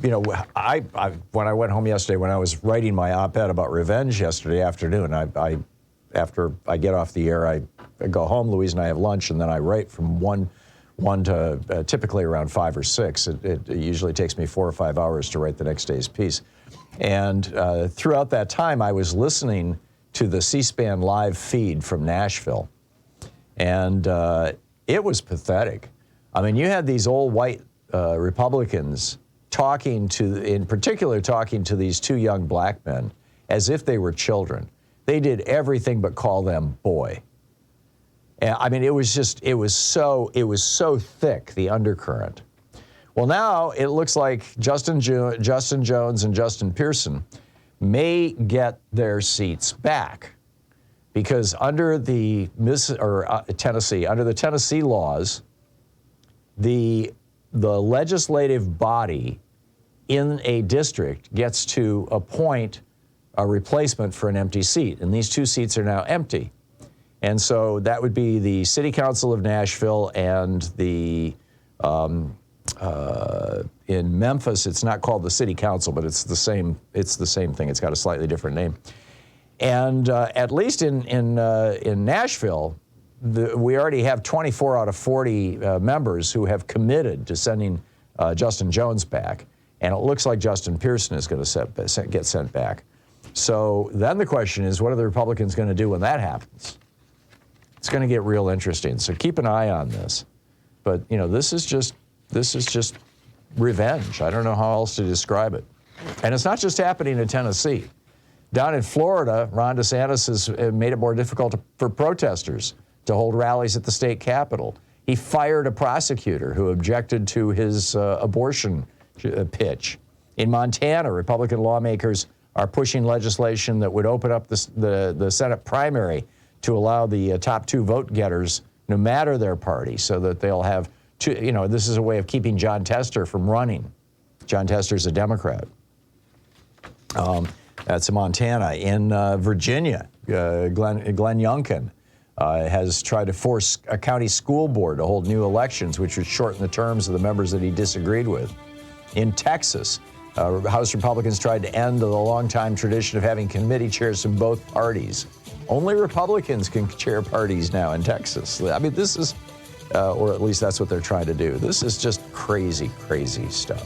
you know, when I went home yesterday, when I was writing my op-ed about revenge yesterday afternoon, after I get off the air, I go home, Louise and I have lunch, and then I write from 1 to typically around 5 or 6. It usually takes me 4 or 5 hours to write the next day's piece. And throughout that time, I was listening to the C-SPAN live feed from Nashville. And it was pathetic. I mean, you had these old white Republicans in particular talking to these 2 young black men as if they were children. They did everything but call them boy. And I mean, it was so thick, the undercurrent. Well, now it looks like Justin Jones and Justin Pearson may get their seats back, because under the Tennessee laws, the legislative body in a district gets to appoint a replacement for an empty seat, and these 2 seats are now empty. And so that would be the City Council of Nashville and the in Memphis, it's not called the City Council, but it's the same thing. It's got a slightly different name. And at least in Nashville, we already have 24 out of 40 members who have committed to sending Justin Jones back, and it looks like Justin Pearson is going to get sent back. So then the question is, what are the Republicans going to do when that happens? It's going to get real interesting. So keep an eye on this. But you know, this is just revenge. I don't know how else to describe it. And it's not just happening in Tennessee. Down in Florida, Ron DeSantis has made it more difficult for protesters to hold rallies at the state capitol. He fired a prosecutor who objected to his abortion pitch. In Montana, Republican lawmakers are pushing legislation that would open up the Senate primary to allow the top 2 vote getters, no matter their party, so that they'll have two. You know, this is a way of keeping John Tester from running. John Tester's a Democrat. That's in Montana. In Virginia, Glenn Youngkin has tried to force a county school board to hold new elections, which would shorten the terms of the members that he disagreed with. In Texas, House Republicans tried to end the longtime tradition of having committee chairs from both parties. Only Republicans can chair parties now in Texas. I mean, this is, or at least that's what they're trying to do. This is just crazy, crazy stuff.